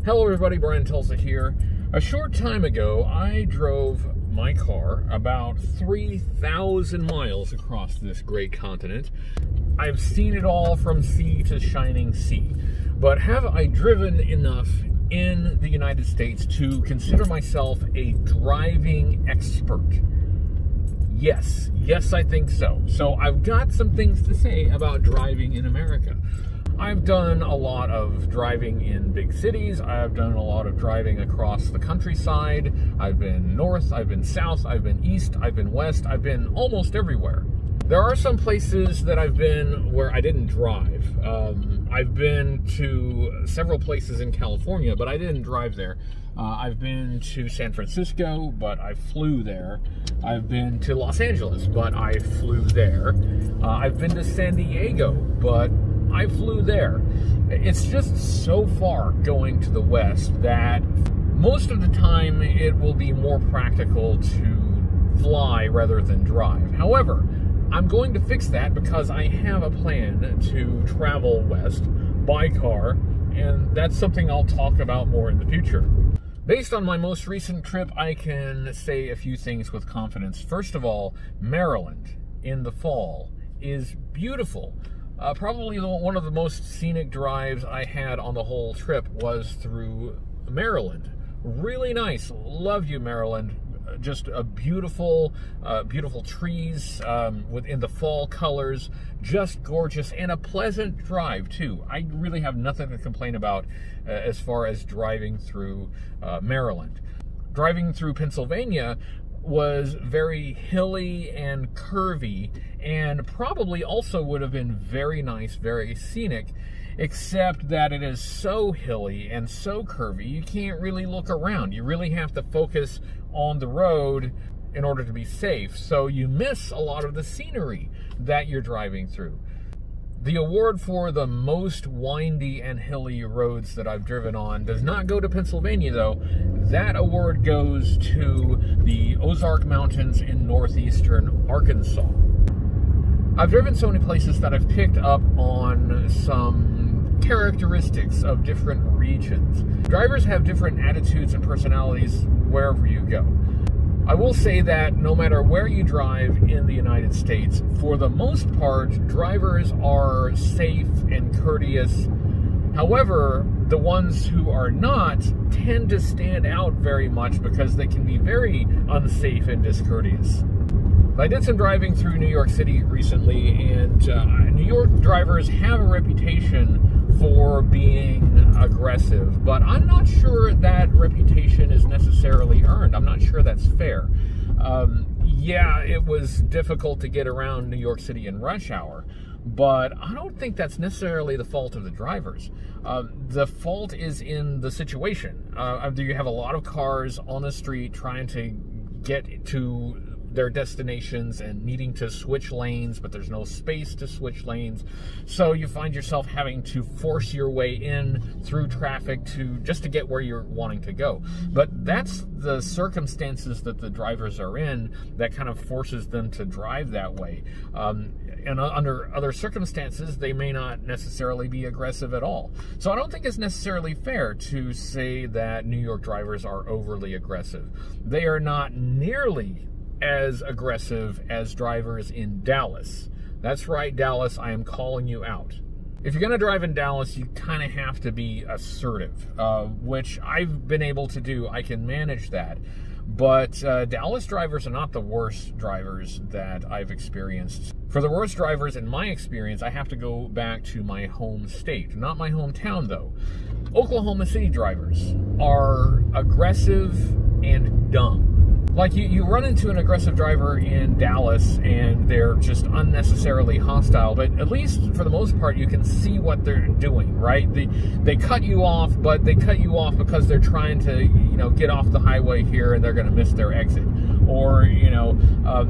Hello everybody, Brian Tulsa here. A short time ago, I drove my car about 3,000 miles across this great continent. I've seen it all from sea to shining sea. But have I driven enough in the United States to consider myself a driving expert? Yes, I think so. So I've got some things to say about driving in America. I've done a lot of driving in big cities. I've done a lot of driving across the countryside. I've been north, I've been south, I've been east, I've been west, I've been almost everywhere. There are some places that I've been where I didn't drive. I've been to several places in California, but I didn't drive there. I've been to San Francisco, but I flew there. I've been to Los Angeles, but I flew there. I've been to San Diego, but I flew there. It's just so far going to the west that most of the time it will be more practical to fly rather than drive. However, I'm going to fix that because I have a plan to travel west by car, and that's something I'll talk about more in the future. Based on my most recent trip, I can say a few things with confidence. First of all, Maryland in the fall is beautiful. Probably one of the most scenic drives I had on the whole trip was through Maryland. Really nice. Love you, Maryland. Just a beautiful, beautiful trees within the fall colors. Just gorgeous and a pleasant drive, too. I really have nothing to complain about as far as driving through Maryland. Driving through Pennsylvania was very hilly and curvy, and probably also would have been very nice, very scenic, except that it is so hilly and so curvy, you can't really look around. You really have to focus on the road in order to be safe, so you miss a lot of the scenery that you're driving through. The award for the most windy and hilly roads that I've driven on does not go to Pennsylvania, though. That award goes to the Ozark Mountains in northeastern Arkansas. I've driven so many places that I've picked up on some characteristics of different regions. Drivers have different attitudes and personalities wherever you go. I will say that no matter where you drive in the United States, for the most part, drivers are safe and courteous. However, the ones who are not tend to stand out very much because they can be very unsafe and discourteous. I did some driving through New York City recently, and New York drivers have a reputation for being aggressive, but I'm not sure that reputation is necessarily earned. I'm not sure that's fair. Yeah, it was difficult to get around New York City in rush hour, but I don't think that's necessarily the fault of the drivers. The fault is in the situation. You have a lot of cars on the street trying to get to their destinations and needing to switch lanes, but there's no space to switch lanes. So you find yourself having to force your way in through traffic just to get where you're wanting to go. But that's the circumstances that the drivers are in that kind of forces them to drive that way. And under other circumstances, they may not necessarily be aggressive at all. So I don't think it's necessarily fair to say that New York drivers are overly aggressive. They are not nearly as aggressive as drivers in Dallas. That's right, Dallas, I am calling you out. If you're going to drive in Dallas, you kind of have to be assertive, which I've been able to do. I can manage that. But Dallas drivers are not the worst drivers that I've experienced. For the worst drivers, in my experience, I have to go back to my home state. Not my hometown, though. Oklahoma City drivers are aggressive and dumb. Like, you run into an aggressive driver in Dallas and they're just unnecessarily hostile, but at least for the most part you can see what they're doing, right? They cut you off, but they cut you off because they're trying to, get off the highway here and they're going to miss their exit. Or,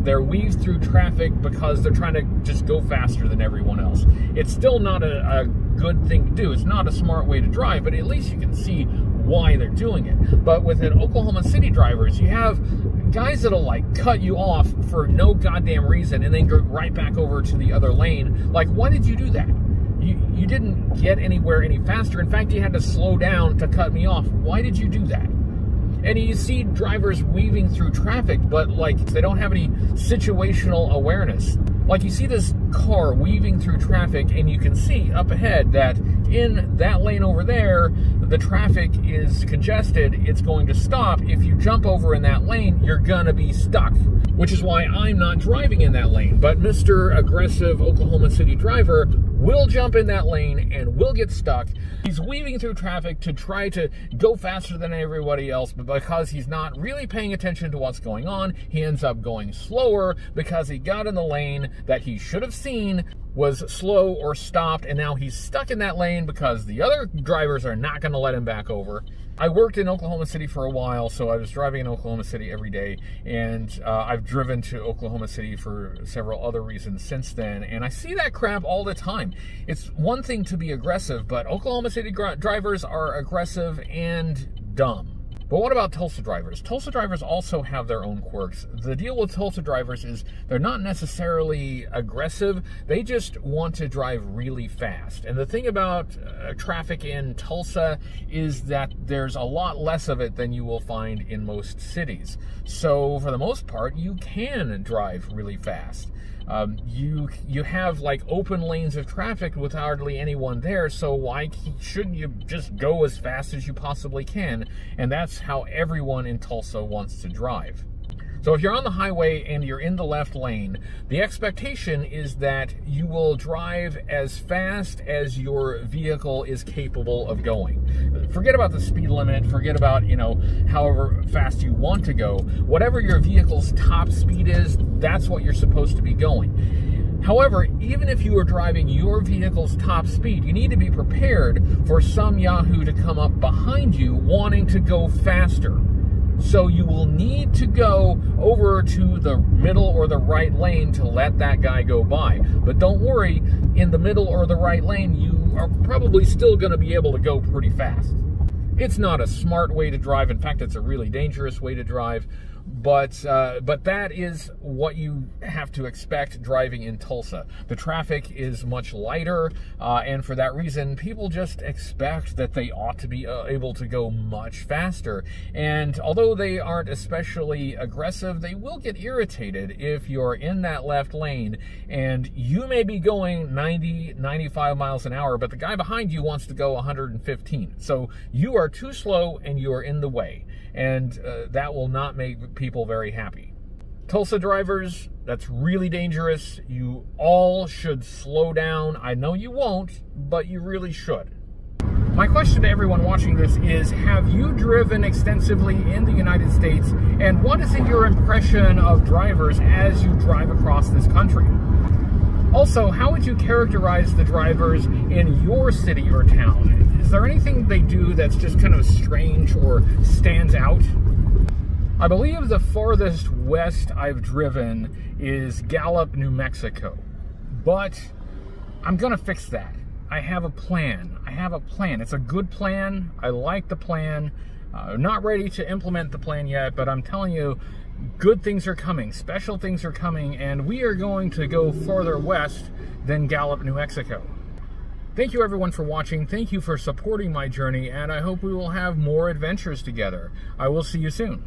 they're weaved through traffic because they're trying to just go faster than everyone else. It's still not a good thing to do. It's not a smart way to drive, but at least you can see why they're doing it. But with Oklahoma City drivers, you have guys that'll like cut you off for no goddamn reason and then go right back over to the other lane. Like, why did you do that? You didn't get anywhere any faster. In fact, you had to slow down to cut me off. Why did you do that? And you see drivers weaving through traffic, but like they don't have any situational awareness. Like you see this car weaving through traffic, and you can see up ahead that in that lane over there, the traffic is congested. It's going to stop. If you jump over in that lane, you're gonna be stuck, which is why I'm not driving in that lane. But Mr. Aggressive Oklahoma City driver will jump in that lane and will get stuck. He's weaving through traffic to try to go faster than everybody else, but because he's not really paying attention to what's going on, he ends up going slower because he got in the lane that he should have seen was slow or stopped, and now he's stuck in that lane because the other drivers are not going to let him back over. I worked in Oklahoma City for a while, so I was driving in Oklahoma City every day, and I've driven to Oklahoma City for several other reasons since then, and I see that crap all the time. It's one thing to be aggressive, but Oklahoma City drivers are aggressive and dumb. But what about Tulsa drivers? Tulsa drivers also have their own quirks. The deal with Tulsa drivers is they're not necessarily aggressive, they just want to drive really fast. And the thing about traffic in Tulsa is that there's a lot less of it than you will find in most cities. So for the most part, you can drive really fast. You have like open lanes of traffic with hardly anyone there, so why shouldn't you just go as fast as you possibly can? And that's how everyone in Tulsa wants to drive. So if you're on the highway and you're in the left lane, the expectation is that you will drive as fast as your vehicle is capable of going. Forget about the speed limit, forget about, however fast you want to go. Whatever your vehicle's top speed is, that's what you're supposed to be going. However, even if you are driving your vehicle's top speed, you need to be prepared for some yahoo to come up behind you wanting to go faster. So you will need to go over to the middle or the right lane to let that guy go by. But don't worry, in the middle or the right lane, you are probably still going to be able to go pretty fast. It's not a smart way to drive. In fact, it's a really dangerous way to drive. But that is what you have to expect driving in Tulsa. The traffic is much lighter, and for that reason, people just expect that they ought to be able to go much faster. And although they aren't especially aggressive, they will get irritated if you're in that left lane and you may be going 90, 95 miles an hour, but the guy behind you wants to go 115. So you are too slow and you are in the way. And that will not make people very happy. Tulsa drivers, that's really dangerous. You all should slow down. I know you won't, but you really should. My question to everyone watching this is, have you driven extensively in the United States? And what is your impression of drivers as you drive across this country? Also, how would you characterize the drivers in your city or town? Is there anything they do that's just kind of strange or stands out? I believe the farthest west I've driven is Gallup, New Mexico. But I'm gonna fix that. I have a plan. It's a good plan. I like the plan. I'm not ready to implement the plan yet, but I'm telling you, good things are coming. Special things are coming, and we are going to go farther west than Gallup, New Mexico. Thank you everyone for watching. Thank you for supporting my journey, and I hope we will have more adventures together. I will see you soon.